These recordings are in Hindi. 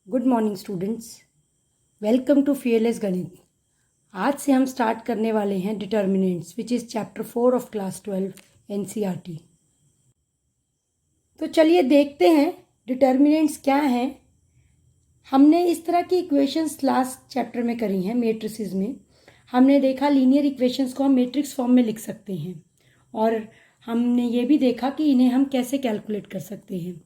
Good morning students, welcome to fearless गणित। आज से हम स्टार्ट करने वाले हैं determinants which is chapter 4 of class 12 NCERT. तो चलिए देखते हैं डिटर्मिनेंट्स क्या हैं। हमने इस तरह की इक्वेशंस लास्ट चैप्टर में करी हैं। मैट्रिसेस में हमने देखा लीनियर इक्वेशंस को हम मैट्रिक्स फॉर्म में लिख सकते हैं और हमने ये भी देखा कि इन्हें हम कैसे कैलकुलेट कर सकते हैं।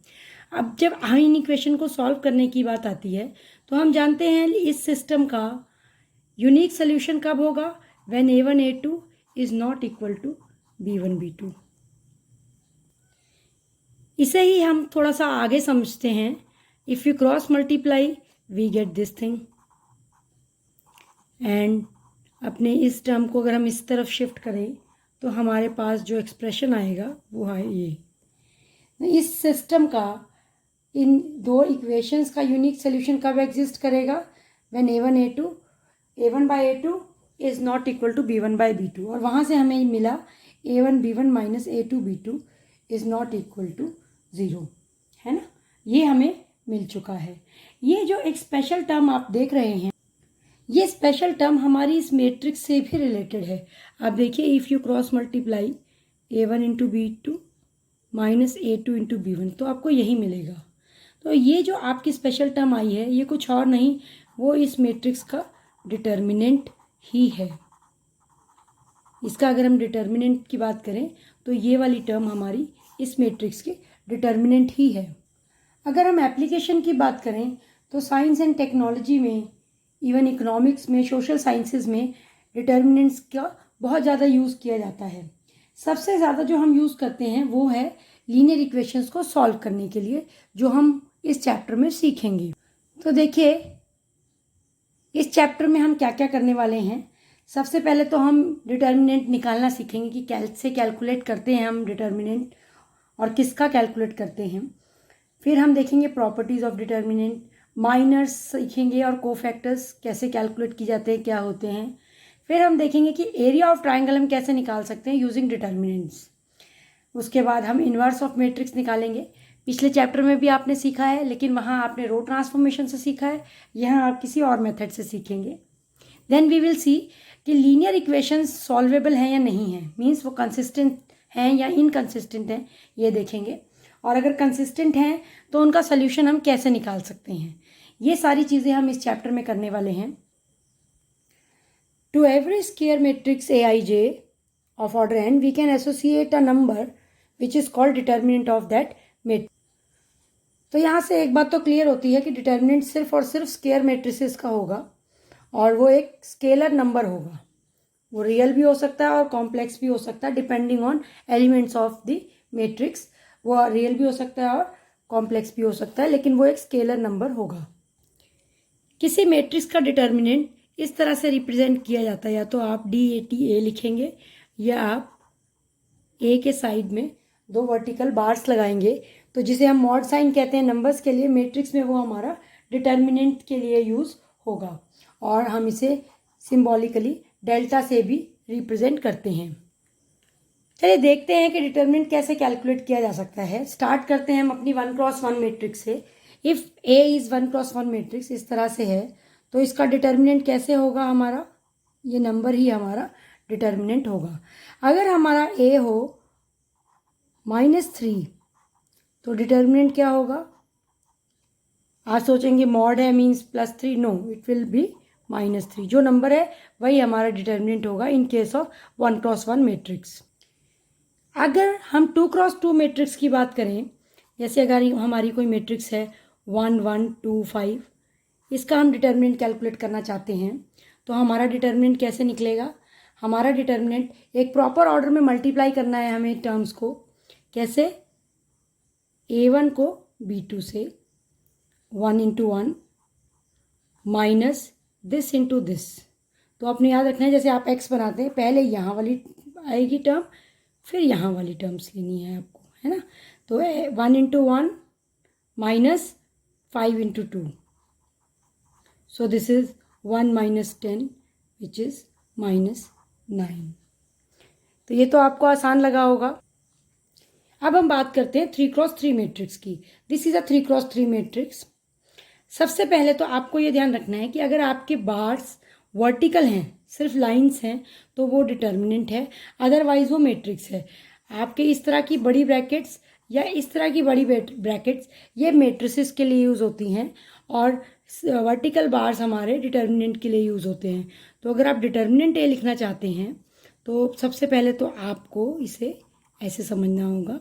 अब जब इन इक्वेशन को सॉल्व करने की बात आती है तो हम जानते हैं इस सिस्टम का यूनिक सोल्यूशन कब होगा, when a1 a2 is not equal to b1 b2। इसे ही हम थोड़ा सा आगे समझते हैं। If you cross multiply we get this thing, and अपने इस टर्म को अगर हम इस तरफ शिफ्ट करें तो हमारे पास जो एक्सप्रेशन आएगा वो है ये। इस सिस्टम का इन दो इक्वेशंस का यूनिक सोल्यूशन कब एग्जिस्ट करेगा, when a1 by a2 is not equal to b1 by b2। और वहाँ से हमें मिला a1 b1 minus a2 b2 is not equal to 0, है ना। ये हमें मिल चुका है। ये जो एक स्पेशल टर्म आप देख रहे हैं, ये स्पेशल टर्म हमारी इस मैट्रिक्स से भी रिलेटेड है। आप देखिए, if you cross multiply a1 into b2 minus a2 into b1 तो आपको यही मिलेगा। तो ये जो आपकी स्पेशल टर्म आई है ये कुछ और नहीं, वो इस मैट्रिक्स का डिटर्मिनेंट ही है। इसका अगर हम डिटर्मिनेंट की बात करें तो ये वाली टर्म हमारी इस मैट्रिक्स की डिटर्मिनेंट ही है। अगर हम एप्लीकेशन की बात करें तो साइंस एंड टेक्नोलॉजी में, इवन इकोनॉमिक्स में, सोशल साइंसेज में डिटर्मिनेंट्स का बहुत ज़्यादा यूज़ किया जाता है। सबसे ज़्यादा जो हम यूज़ करते हैं वो है लीनियर इक्वेशंस को सॉल्व करने के लिए, जो हम इस चैप्टर में सीखेंगे। तो देखिए, इस चैप्टर में हम क्या क्या करने वाले हैं। सबसे पहले तो हम डिटर्मिनेंट निकालना सीखेंगे कि कैसे कैलकुलेट करते हैं हम डिटर्मिनेंट और किसका कैलकुलेट करते हैं। फिर हम देखेंगे प्रॉपर्टीज़ ऑफ डिटर्मिनेंट, माइनर्स सीखेंगे और कोफैक्टर्स कैसे कैलकुलेट किए जाते हैं, क्या होते हैं। फिर हम देखेंगे कि एरिया ऑफ ट्राइंगल हम कैसे निकाल सकते हैं यूजिंग डिटर्मिनेंट्स। उसके बाद हम इन्वर्स ऑफ मैट्रिक्स निकालेंगे। पिछले चैप्टर में भी आपने सीखा है, लेकिन वहाँ आपने रो ट्रांसफॉर्मेशन से सीखा है, यहाँ आप किसी और मेथड से सीखेंगे। देन वी विल सी कि लीनियर इक्वेशंस सॉल्वेबल हैं या नहीं हैं, मीन्स वो कंसिस्टेंट हैं या इनकंसिस्टेंट हैं, ये देखेंगे। और अगर कंसिस्टेंट हैं तो उनका सोल्यूशन हम कैसे निकाल सकते हैं। ये सारी चीज़ें हम इस चैप्टर में करने वाले हैं। To every square matrix aij of order n we can associate a number which is called determinant of that matrix। तो यहाँ से एक बात तो क्लियर होती है कि डिटर्मिनेंट सिर्फ और सिर्फ स्क्वायर मैट्रिसेस का होगा और वो एक स्केलर नंबर होगा। वो रियल भी हो सकता है और कॉम्प्लेक्स भी हो सकता है, depending on elements of the matrix. वो रियल भी हो सकता है और कॉम्प्लेक्स भी हो सकता है, लेकिन वो एक स्केलर नंबर होगा। किसी मैट्रिक्स का डिटर्मिनेंट इस तरह से रिप्रेजेंट किया जाता है, या तो आप DATA लिखेंगे या आप ए के साइड में दो वर्टिकल बार्स लगाएंगे, तो जिसे हम मॉड साइन कहते हैं नंबर्स के लिए, मैट्रिक्स में वो हमारा डिटर्मिनेंट के लिए यूज़ होगा। और हम इसे सिंबॉलिकली डेल्टा से भी रिप्रेजेंट करते हैं। चलिए देखते हैं कि डिटर्मिनेंट कैसे कैलकुलेट किया जा सकता है। स्टार्ट करते हैं हम अपनी 1x1 मैट्रिक्स से। If A is 1x1 matrix इस तरह से है तो इसका डिटर्मिनेंट कैसे होगा, हमारा ये नंबर ही हमारा डिटर्मिनेंट होगा। अगर हमारा A हो -3 तो डिटर्मिनेंट क्या होगा। आप सोचेंगे मॉड है means +3, no, it will be -3। जो नंबर है वही हमारा डिटर्मिनेंट होगा in case of 1x1 matrix. अगर हम 2x2 मैट्रिक्स की बात करें, जैसे अगर हमारी कोई मैट्रिक्स है 1 1 2 5, इसका हम डिटर्मिनेंट कैलकुलेट करना चाहते हैं तो हमारा डिटर्मिनेंट कैसे निकलेगा। हमारा डिटर्मिनेंट एक प्रॉपर ऑर्डर में मल्टीप्लाई करना है हमें टर्म्स को। कैसे, A1 को B2 से 1 into 1 minus this into this. तो आपने याद रखना है, जैसे आप x बनाते हैं पहले यहाँ वाली आएगी टर्म, फिर यहाँ वाली टर्म्स लेनी है आपको, है ना। तो 1 into 1 minus 5 into 2, so this is 1 minus 10 which is -9। तो ये तो आपको आसान लगा होगा। अब हम बात करते हैं 3x3 मैट्रिक्स की। This is a 3x3 matrix. सबसे पहले तो आपको ये ध्यान रखना है कि अगर आपके बार्स वर्टिकल हैं, सिर्फ लाइंस हैं, तो वो डिटर्मिनेंट है, अदरवाइज वो मैट्रिक्स है। आपके इस तरह की बड़ी ब्रैकेट्स या इस तरह की बड़ी ब्रैकेट्स ये मैट्रिसेस के लिए यूज़ होती हैं, और वर्टिकल बार्स हमारे डिटर्मिनेंट के लिए यूज़ होते हैं। तो अगर आप डिटर्मिनेंट ए लिखना चाहते हैं तो सबसे पहले तो आपको इसे ऐसे समझना होगा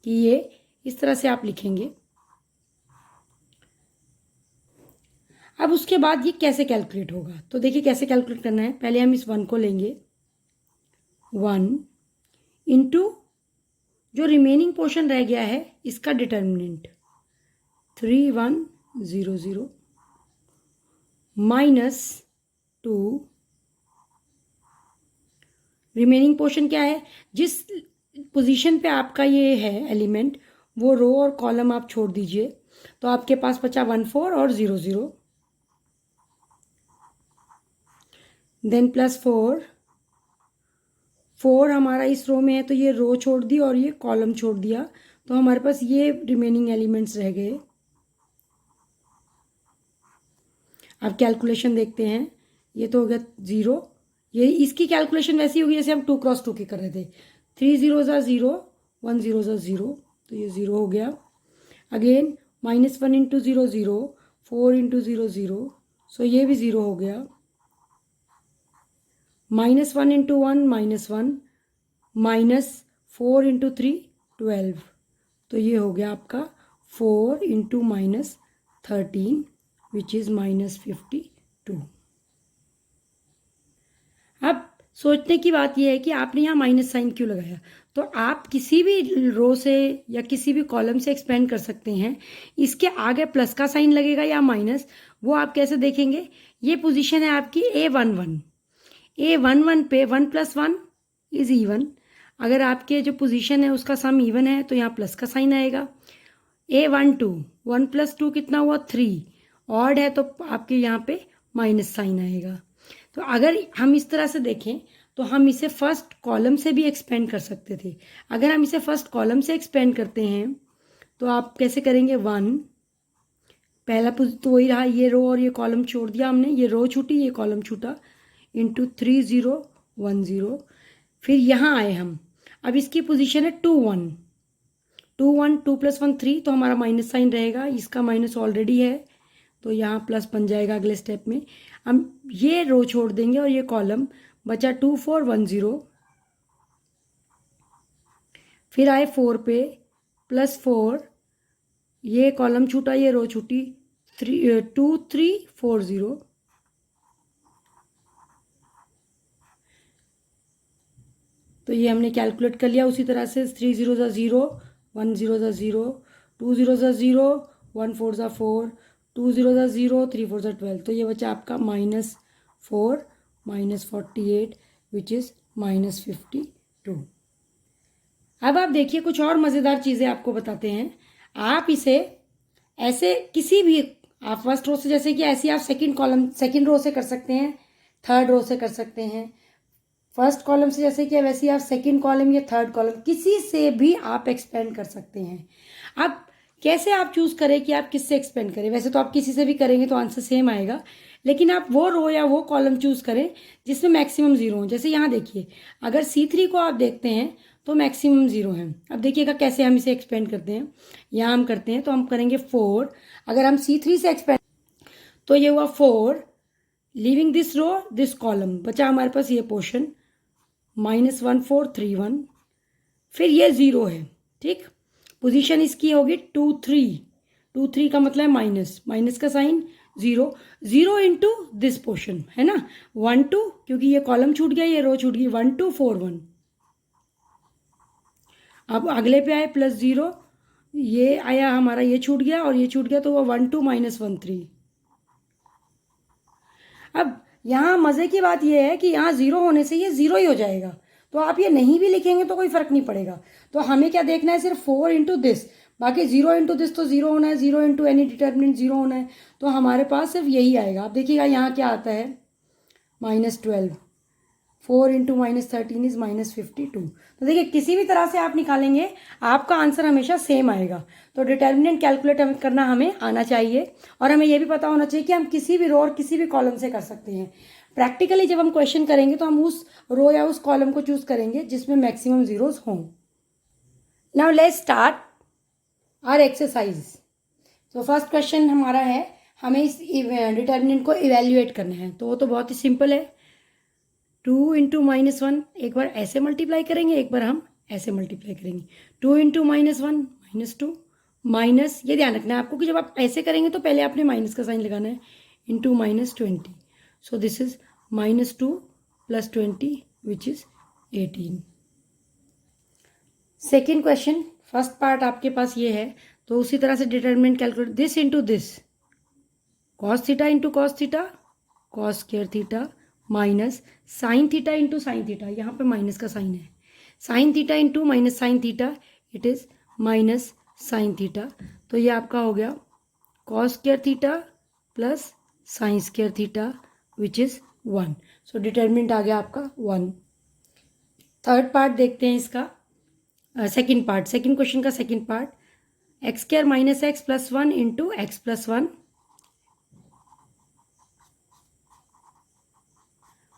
कि ये इस तरह से आप लिखेंगे। अब उसके बाद ये कैसे कैलकुलेट होगा, तो देखिए कैसे कैलकुलेट करना है। पहले हम इस 1 को लेंगे, 1 इंटू जो रिमेनिंग पोर्शन रह गया है इसका डिटर्मिनेंट 3100 माइनस 2, रिमेनिंग पोर्शन क्या है, जिस पोजीशन पे आपका ये है एलिमेंट वो रो और कॉलम आप छोड़ दीजिए, तो आपके पास बचा 14 और 00, देन प्लस 4 हमारा इस रो में है तो ये रो छोड़ दी और ये कॉलम छोड़ दिया, तो हमारे पास ये रिमेनिंग एलिमेंट्स रह गए। अब कैलकुलेशन देखते हैं, ये तो हो गया 0, ये इसकी कैलकुलेशन वैसी होगी जैसे हम 2 क्रॉस 2 की कर रहे थे, 3 0 0, 1 0 0, तो ये 0 हो गया। अगेन -1 इंटू 0 0, 4 इंटू 0 0, सो ये भी 0 हो गया। -1 इंटू 1 -1, -4 इंटू 3 12, तो ये हो गया आपका 4 इंटू -13 विच इज़ -52। अब सोचने की बात यह है कि आपने यहाँ माइनस साइन क्यों लगाया, तो आप किसी भी रो से या किसी भी कॉलम से एक्सपेंड कर सकते हैं। इसके आगे प्लस का साइन लगेगा या माइनस, वो आप कैसे देखेंगे। ये पोजीशन है आपकी A11 पे 1 + 1 इज़ इवन। अगर आपके जो पोजीशन है उसका सम इवन है तो यहाँ प्लस का साइन आएगा। A12 1 + 2 कितना हुआ 3, ऑड है तो आपके यहाँ पे माइनस साइन आएगा। तो अगर हम इस तरह से देखें तो हम इसे फर्स्ट कॉलम से भी एक्सपेंड कर सकते थे। अगर हम इसे फर्स्ट कॉलम से एक्सपेंड करते हैं तो आप कैसे करेंगे, 1 पहला तो वही रहा, ये रो और ये कॉलम छोड़ दिया हमने, ये रो छूटी ये कॉलम छूटा, इंटू 3 0 1 0, फिर यहाँ आए हम। अब इसकी पोजीशन है 2 1 2 1, 2 + 1 3, तो हमारा माइनस साइन रहेगा, इसका माइनस ऑलरेडी है तो यहाँ प्लस बन जाएगा अगले स्टेप में। हम ये रो छोड़ देंगे और ये कॉलम बचा 2 4 1 0, फिर आए 4 पे +4, ये कॉलम छूटा ये रो छूटी, 2 3 4 0, तो ये हमने कैलकुलेट कर लिया। उसी तरह से 3 0 0, 1 0 0, 2 0 0, 1 4 4, 2 0 0, 3 4 12, तो ये बचा आपका -4 -48 विच इज़ -52। अब आप देखिए कुछ और मज़ेदार चीज़ें आपको बताते हैं। आप इसे ऐसे किसी भी, आप फर्स्ट रो से जैसे कि ऐसी आप सेकंड रो से कर सकते हैं, थर्ड रो से कर सकते हैं। फर्स्ट कॉलम से जैसे कि वैसे आप सेकंड कॉलम या थर्ड कॉलम किसी से भी आप एक्सपेंड कर सकते हैं। अब कैसे आप चूज़ करें कि आप किससे एक्सपेंड करें, वैसे तो आप किसी से भी करेंगे तो आंसर सेम आएगा, लेकिन आप वो रो या वो कॉलम चूज़ करें जिसमें मैक्सिमम 0 हो। जैसे यहाँ देखिए, अगर C3 को आप देखते हैं तो मैक्सिमम 0 है। अब देखिएगा कैसे हम इसे एक्सपेंड करते हैं। यहाँ हम करते हैं तो हम करेंगे 4, अगर हम C3 से एक्सपेंड तो ये हुआ 4, leaving this row this column, बचा हमारे पास ये पोर्शन -1 4 3 1, फिर ये 0 है, ठीक। पोजीशन इसकी होगी 2 3, 2 3 का मतलब है माइनस का साइन 0 0 इंटू दिस पोर्शन है ना, 1 2, क्योंकि ये कॉलम छूट गया ये रो छूट गई, 1 2 4 1। अब अगले पे आए +0, ये आया हमारा, ये छूट गया और ये छूट गया, तो वो 1 2 -1 3। अब यहाँ मज़े की बात यह है कि यहाँ 0 होने से ये 0 ही हो जाएगा, तो आप ये नहीं भी लिखेंगे तो कोई फ़र्क नहीं पड़ेगा। तो हमें क्या देखना है, सिर्फ 4 इंटू दिस, बाकी 0 इंटू दिस तो 0 होना है, 0 इंटू एनी डिटर्मिनेंट 0 होना है, तो हमारे पास सिर्फ यही आएगा। आप देखिएगा यहाँ क्या आता है, -12, 4 इंटू -13 इज -52। तो देखिए किसी भी तरह से आप निकालेंगे आपका आंसर हमेशा सेम आएगा। तो डिटर्मिनेंट कैलकुलेट करना हमें आना चाहिए और हमें यह भी पता होना चाहिए कि हम किसी भी रो और किसी भी कॉलम से कर सकते हैं। प्रैक्टिकली जब हम क्वेश्चन करेंगे तो हम उस रो या उस कॉलम को चूज करेंगे जिसमें मैक्सिमम जीरोस हों। Now let's start our exercise. तो फर्स्ट क्वेश्चन हमारा है, हमें इस डिटर्मिनेंट को इवेल्युएट करना है। तो वो तो बहुत ही सिंपल है, 2 इंटू -1, एक बार ऐसे मल्टीप्लाई करेंगे, एक बार हम ऐसे मल्टीप्लाई करेंगे। 2 इंटू -1 -2, माइनस, ये ध्यान रखना है आपको कि जब आप ऐसे करेंगे तो पहले आपने माइनस का साइन लगाना है, into -20। So this is -2 + 20 which is 18। Second question, first part आपके पास ये है, तो उसी तरह से determinant calculate, this into this, cos theta into cos theta, cos square theta, minus sine theta into sine theta, यहाँ पे माइनस का साइन है, sine theta into minus sine theta, it is minus sine theta. तो ये आपका हो गया cos square theta plus sine square theta which is 1। So determinant आ गया आपका 1। थर्ड पार्ट देखते हैं इसका, सेकेंड पार्ट, सेकेंड क्वेश्चन का second part, x square minus x plus 1 into x plus 1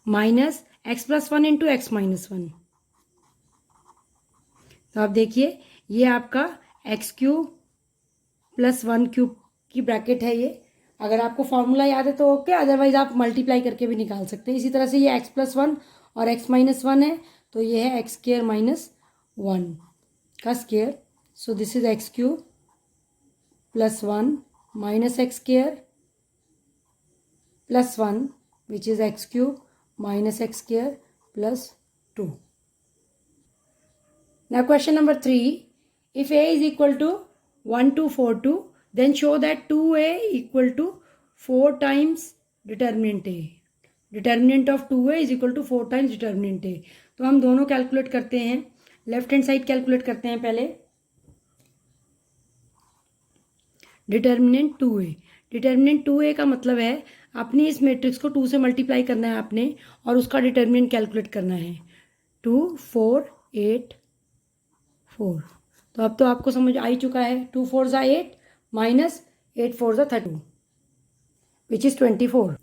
minus x plus 1 into x minus 1। तो आप देखिए ये आपका एक्स क्यूब प्लस 1 क्यूब की ब्रैकेट है। ये अगर आपको फॉर्मूला याद है तो ओके, अदरवाइज आप मल्टीप्लाई करके भी निकाल सकते हैं। इसी तरह से ये एक्स प्लस 1 और एक्स माइनस 1 है, तो ये है एक्स स्क्वायर माइनस 1 का square. So this is x cube plus 1 minus x square plus 1 which is x cube minus x square plus 2। Now question number 3, if a is equal to 1 to 4 2, then show that 2a equal to 4 times determinant a. Determinant of 2a is equal to 4 times determinant a. तो हम दोनों कैलकुलेट करते हैं, लेफ्ट हैंड साइड कैलकुलेट करते हैं पहले। डिटर्मिनेंट 2a, डिटर्मिनेंट 2a का मतलब है अपनी इस मैट्रिक्स को 2 से मल्टीप्लाई करना है आपने और उसका डिटर्मिनेंट कैलकुलेट करना है। 2 4 8 4। तो अब तो आपको समझ आ ही चुका है, 2 4 ज़ा 8 माइनस 8 4 ज़ा 32 विच इज़ 24।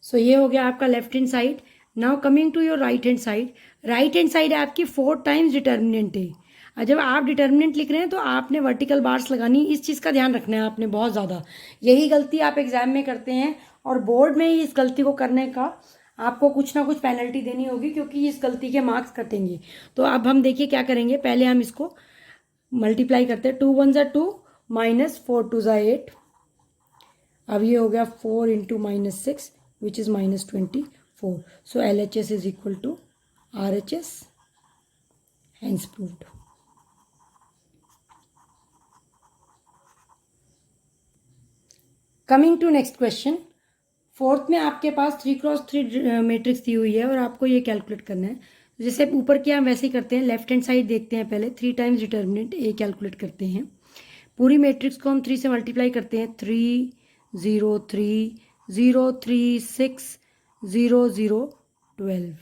सो ये हो गया आपका left hand side. Now coming to your right hand side, right hand side है आपकी 4 टाइम्स डिटर्मिनेंट है। और जब आप डिटर्मिनेंट लिख रहे हैं तो आपने वर्टिकल बार्स लगानी, इस चीज़ का ध्यान रखना है आपने बहुत ज़्यादा। यही गलती आप एग्जाम में करते हैं और बोर्ड में ही इस गलती को करने का आपको कुछ ना कुछ पेनल्टी देनी होगी, क्योंकि इस गलती के मार्क्स कटेंगे। तो अब हम देखिए क्या करेंगे, पहले हम इसको मल्टीप्लाई करते हैं। 2 1 ज़ा 2 माइनस 4 2 ज़ा 8। अब ये हो गया 4 into -6 which is -24। So LHS is equal to RHS, hence proved. Coming to next question, fourth में आपके पास 3 क्रॉस 3 मैट्रिक्स दी हुई है और आपको ये कैलकुलेट करना है। जैसे ऊपर किया हम वैसे ही करते हैं, लेफ्ट हैंड साइड देखते हैं पहले, 3 टाइम्स डिटर्मिनेंट ए कैलकुलेट करते हैं। पूरी मैट्रिक्स को हम 3 से मल्टीप्लाई करते हैं, 3 0 3 0 3 6 0 0 12,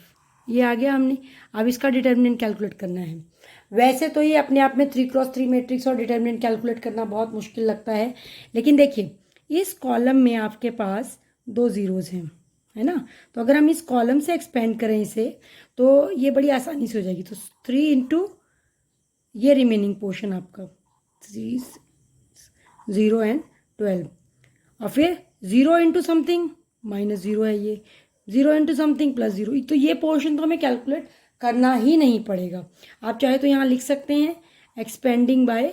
ये आ गया हमने। अब इसका डिटर्मिनेंट कैलकुलेट करना है। वैसे तो ये अपने आप में 3 क्रॉस 3 मैट्रिक्स और डिटर्मिनेंट कैलकुलेट करना बहुत मुश्किल लगता है, लेकिन देखिए इस कॉलम में आपके पास 2 जीरोज हैं, है ना। तो अगर हम इस कॉलम से एक्सपेंड करें इसे तो ये बड़ी आसानी से हो जाएगी। तो 3 इंटू ये रिमेनिंग पोर्शन आपका 3 0 एंड 12, और फिर 0 इंटू समथिंग -0 है, ये 0 इंटू समथिंग +0। तो ये पोर्शन तो हमें कैलकुलेट करना ही नहीं पड़ेगा। आप चाहे तो यहाँ लिख सकते हैं एक्सपेंडिंग बाय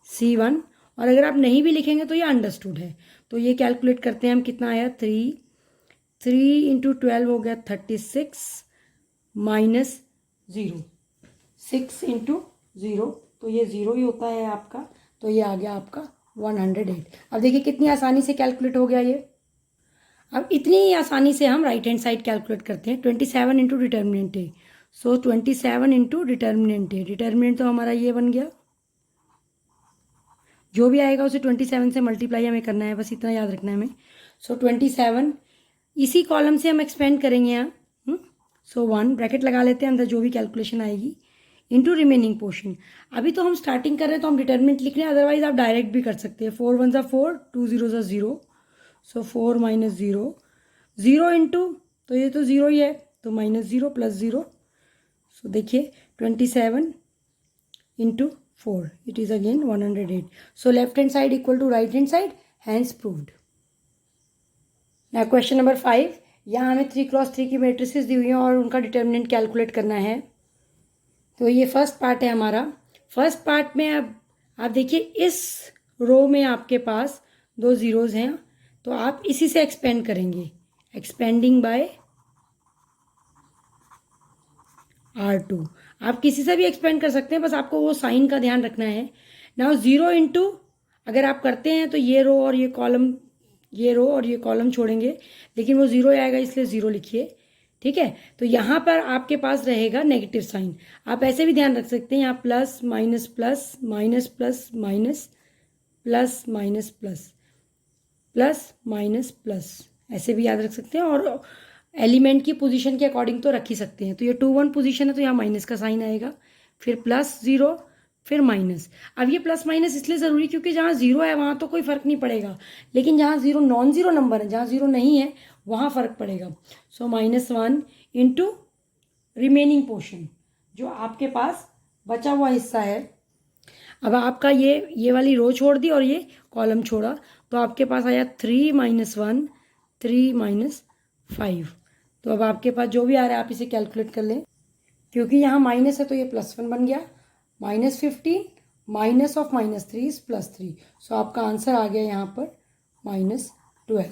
C1, और अगर आप नहीं भी लिखेंगे तो ये अंडरस्टूड है। तो ये कैलकुलेट करते हैं हम, कितना आया 3 इंटू 12 हो गया 36 माइनस 0, 6 इंटू 0, तो ये 0 ही होता है आपका। तो ये आ गया आपका 108। अब देखिए कितनी आसानी से कैलकुलेट हो गया ये। अब इतनी ही आसानी से हम राइट हैंड साइड कैलकुलेट करते हैं। 27 इंटू डिटर्मिनेंट है, सो 27 इंटू डिटर्मिनेंट है, डिटर्मिनेंट तो हमारा ये बन गया। जो भी आएगा उसे 27 से मल्टीप्लाई हमें करना है, बस इतना याद रखना है हमें। सो 27 इसी कॉलम से हम एक्सपेंड करेंगे यहाँ। सो 1 ब्रैकेट लगा लेते हैं, अंदर जो भी कैलकुलेशन आएगी इनटू रिमेनिंग पोर्शन। अभी तो हम स्टार्टिंग कर रहे हैं तो हम डिटरमिनेंट लिख रहे हैं, अदरवाइज आप डायरेक्ट भी कर सकते हैं। 4 1 4, 2 0 0, सो 4 माइनस 0, 0 इंटू, तो ये तो 0 ही है, तो माइनस 0 प्लस 0, सो देखिए 27 into 4, it is again 108. So left hand side equal to right hand side, hence proved. ना क्वेश्चन नंबर 5, यहाँ हमें 3x3 की मैट्रिसेस दी हुई हैं और उनका डिटर्मिनेंट कैलकुलेट करना है। तो ये फर्स्ट पार्ट है हमारा। फर्स्ट पार्ट में अब आप देखिए इस रो में आपके पास 2 जीरोज़ हैं, तो आप इसी से एक्सपेंड करेंगे, एक्सपेंडिंग बाय R2। आप किसी से भी एक्सपेंड कर सकते हैं, बस आपको वो साइन का ध्यान रखना है। नाउ 0 इंटू, अगर आप करते हैं तो ये रो और ये कॉलम, ये रो और ये कॉलम छोड़ेंगे, लेकिन वो 0 आएगा इसलिए 0 लिखिए, ठीक है। तो यहाँ पर आपके पास रहेगा नेगेटिव साइन। आप ऐसे भी ध्यान रख सकते हैं, यहाँ plus minus plus minus plus minus plus minus plus plus minus plus, ऐसे भी याद रख सकते हैं, और एलिमेंट की पोजीशन के अकॉर्डिंग तो रख ही सकते हैं। तो ये 2 1 पोजीशन है तो यहाँ माइनस का साइन आएगा, फिर प्लस 0, फिर माइनस। अब ये प्लस माइनस इसलिए ज़रूरी क्योंकि जहाँ 0 है वहाँ तो कोई फ़र्क नहीं पड़ेगा, लेकिन जहाँ 0 नॉन ज़ीरो नंबर है, जहाँ 0 नहीं है वहाँ फ़र्क पड़ेगा। सो -1 इंटू रिमेनिंग पोर्शन, जो आपके पास बचा हुआ हिस्सा है। अब आपका ये वाली रो छोड़ दी और ये कॉलम छोड़ा, तो आपके पास आया 3 - 1, 3 - 5। तो अब आपके पास जो भी आ रहा है आप इसे कैलकुलेट कर लें, क्योंकि यहाँ माइनस है तो ये +1 बन गया, -15 माइनस ऑफ -3 इज +3। सो आपका आंसर आ गया यहाँ पर -12।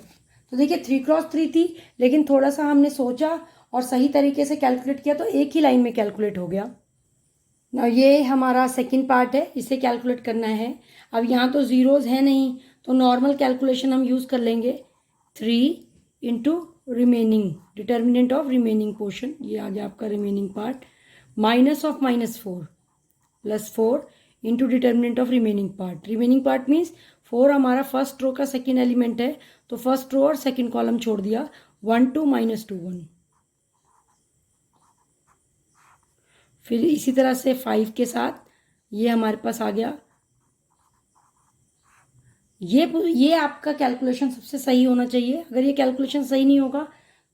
तो देखिए 3x3 थी, लेकिन थोड़ा सा हमने सोचा और सही तरीके से कैलकुलेट किया तो एक ही लाइन में कैलकुलेट हो गया ना। ये हमारा सेकंड पार्ट है, इसे कैलकुलेट करना है। अब यहाँ तो ज़ीरोज़ है नहीं, तो नॉर्मल कैलकुलेशन हम यूज़ कर लेंगे। 3 into remaining, determinant of remaining portion, ये आ गया आपका remaining part, minus of -4 plus 4 into determinant of remaining part. Remaining part means 4 हमारा फर्स्ट रो का सेकेंड एलिमेंट है, तो फर्स्ट रो और सेकेंड कॉलम छोड़ दिया, 1 2 -2 1। फिर इसी तरह से 5 के साथ ये हमारे पास आ गया। ये आपका कैलकुलेशन सबसे सही होना चाहिए। अगर ये कैलकुलेशन सही नहीं होगा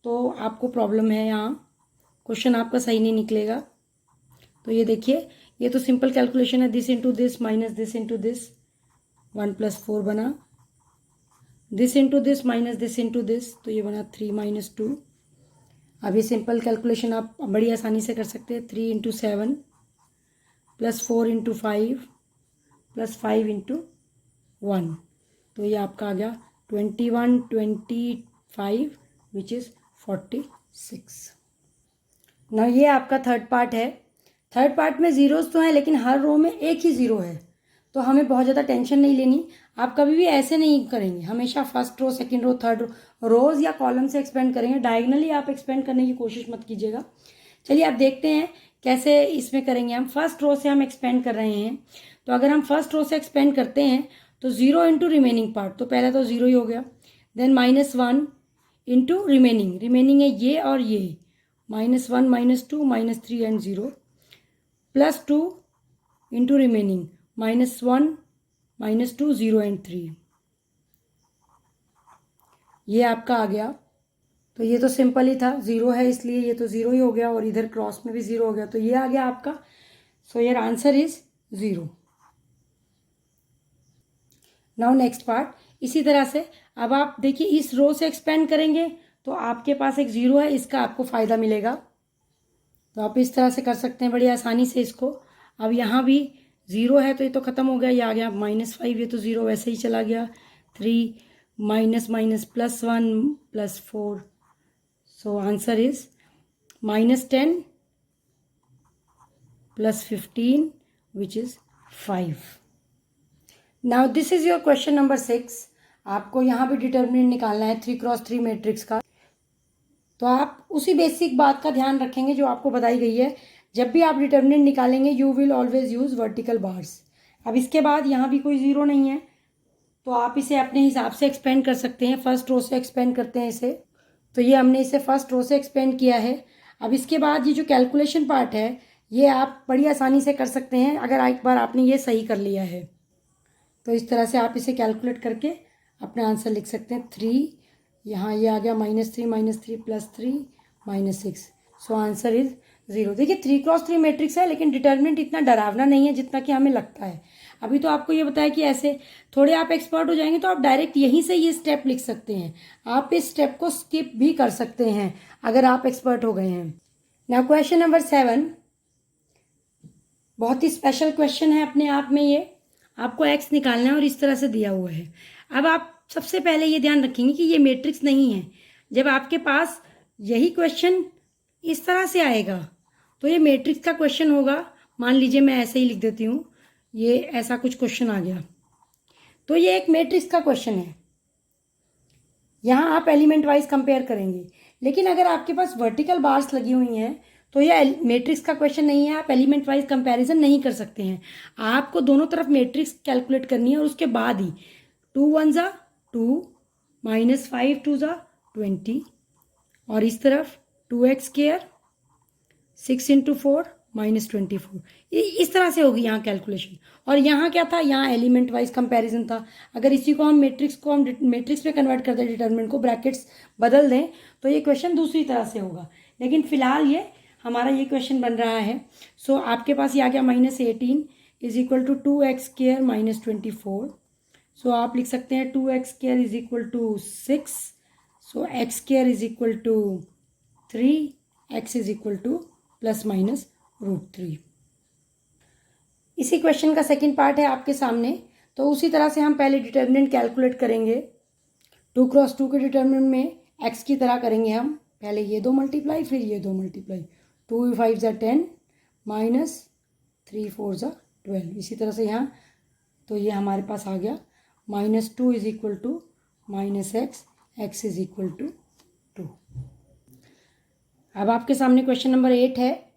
तो आपको प्रॉब्लम है, यहाँ क्वेश्चन आपका सही नहीं निकलेगा। तो ये देखिए, ये तो सिंपल कैलकुलेशन है, this into this minus this into this, 1 + 4 बना, this into this minus this into this, तो ये बना 3 - 2। अब ये सिंपल कैलकुलेशन आप बड़ी आसानी से कर सकते हैं, 3 × 7 प्लस 4 × 5 प्लस 5 × 1, तो ये आपका आ गया 21 25 विच इज़ 46 ना। ये आपका थर्ड पार्ट है। थर्ड पार्ट में ज़ीरोज़ तो हैं, लेकिन हर रो में एक ही ज़ीरो है, तो हमें बहुत ज़्यादा टेंशन नहीं लेनी। आप कभी भी ऐसे नहीं करेंगे, हमेशा first row second row third row rows या कॉलम से एक्सपेंड करेंगे। डायगनली आप एक्सपेंड करने की कोशिश मत कीजिएगा। चलिए आप देखते हैं कैसे इसमें करेंगे हम। फर्स्ट रो से हम एक्सपेंड कर रहे हैं, तो अगर हम फर्स्ट रो से एक्सपेंड करते हैं तो 0 इंटू रिमेनिंग पार्ट, तो पहले तो 0 ही हो गया, देन -1 इंटू रिमेनिंग है ये और ये, -1 -2 -3 and 0 plus 2 into remaining, -1 -2 0 and 3, ये आपका आ गया। तो ये तो सिंपल ही था, 0 है इसलिए ये तो 0 ही हो गया, और इधर क्रॉस में भी 0 हो गया, तो ये आ गया आपका। So your answer is 0। Now next part, इसी तरह से अब आप देखिए इस रो से एक्सपेंड करेंगे तो आपके पास एक 0 है, इसका आपको फ़ायदा मिलेगा। तो आप इस तरह से कर सकते हैं बड़ी आसानी से इसको। अब यहाँ भी 0 है तो ये तो ख़त्म हो गया, ये आ गया -5, ये तो 0 वैसे ही चला गया, 3 minus minus +1 +4, so answer is -10 +15 which is 5। Now this is your question number 6। आपको यहाँ भी डिटर्मिनेंट निकालना है 3x3 मैट्रिक्स का। तो आप उसी बेसिक बात का ध्यान रखेंगे जो आपको बताई गई है। जब भी आप डिटर्मिनेंट निकालेंगे you will always use vertical bars. अब इसके बाद यहाँ भी कोई 0 नहीं है, तो आप इसे अपने हिसाब से एक्सपेंड कर सकते हैं। फर्स्ट रो से एक्सपेंड करते हैं इसे, तो ये हमने इसे फर्स्ट रो से एक्सपेंड किया है। अब इसके बाद ये जो कैलकुलेशन पार्ट है ये आप बड़ी आसानी से कर सकते हैं अगर एक बार आपने ये सही कर लिया है। तो इस तरह से आप इसे कैलकुलेट करके अपना आंसर लिख सकते हैं। 3 यहाँ ये आ गया -3 प्लस 3 -6। So answer is 0। देखिए 3x3 मैट्रिक्स है लेकिन डिटर्मिनेंट इतना डरावना नहीं है जितना कि हमें लगता है। अभी तो आपको ये बताया कि ऐसे थोड़े आप एक्सपर्ट हो जाएंगे तो आप डायरेक्ट यहीं से ये स्टेप लिख सकते हैं। आप इस स्टेप को स्किप भी कर सकते हैं अगर आप एक्सपर्ट हो गए हैं। नाउ क्वेश्चन नंबर 7 बहुत ही स्पेशल क्वेश्चन है अपने आप में। ये आपको एक्स निकालना है और इस तरह से दिया हुआ है। अब आप सबसे पहले ये ध्यान रखेंगे कि ये मैट्रिक्स नहीं है। जब आपके पास यही क्वेश्चन इस तरह से आएगा तो ये मैट्रिक्स का क्वेश्चन होगा। मान लीजिए मैं ऐसे ही लिख देती हूँ, ये ऐसा कुछ क्वेश्चन आ गया तो ये एक मैट्रिक्स का क्वेश्चन है। यहाँ आप एलिमेंट वाइज कंपेयर करेंगे। लेकिन अगर आपके पास वर्टिकल बार्स लगी हुई हैं तो ये मैट्रिक्स का क्वेश्चन नहीं है, आप एलिमेंट वाइज कंपैरिजन नहीं कर सकते हैं। आपको दोनों तरफ मैट्रिक्स कैलकुलेट करनी है और उसके बाद ही 2 1 ज़ा 2 -5 2 ज़ा 20 और इस तरफ 2x², 6 × 4 -24। इस तरह से होगी यहाँ कैलकुलेशन। और यहाँ क्या था, यहाँ एलिमेंट वाइज कंपैरिजन था। अगर इसी को हम मैट्रिक्स में कन्वर्ट कर दें, डिटर्मिनेंट को ब्रैकेट्स बदल दें तो ये क्वेश्चन दूसरी तरह से होगा। लेकिन फिलहाल ये हमारा ये क्वेश्चन बन रहा है। सो आपके पास ये आ गया -18 = 2x² -24। सो आप लिख सकते हैं 2x² = 6। सो x² = 3, x = ±√3। इसी क्वेश्चन का सेकंड पार्ट है आपके सामने। तो उसी तरह से हम पहले डिटर्मिनेंट कैलकुलेट करेंगे। 2x2 के डिटर्मिनेंट में x की तरह करेंगे हम। पहले ये 2 मल्टीप्लाई फिर ये 2 मल्टीप्लाई। 2 5 ज़ा 10 -3 4 ज़ा 12। इसी तरह से यहाँ तो ये हमारे पास आ गया -2 = -x, x = 2। अब आपके सामने क्वेश्चन नंबर 8 है।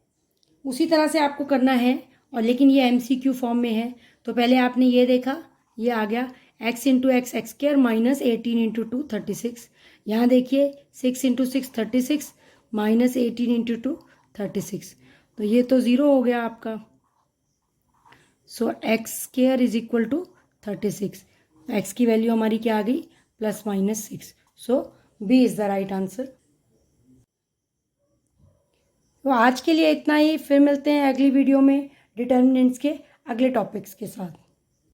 उसी तरह से आपको करना है और लेकिन ये MCQ फॉर्म में है। तो पहले आपने ये देखा, ये आ गया x × x x² -18 × 2 36। यहाँ देखिए 6 × 6 36 -18 × 2 36। तो ये तो 0 हो गया आपका। सो x² = 36। x की वैल्यू हमारी क्या आ गई, +/6। सो B is the right answer. तो आज के लिए इतना ही। फिर मिलते हैं अगली वीडियो में डिटर्मिनेंट्स के अगले टॉपिक्स के साथ।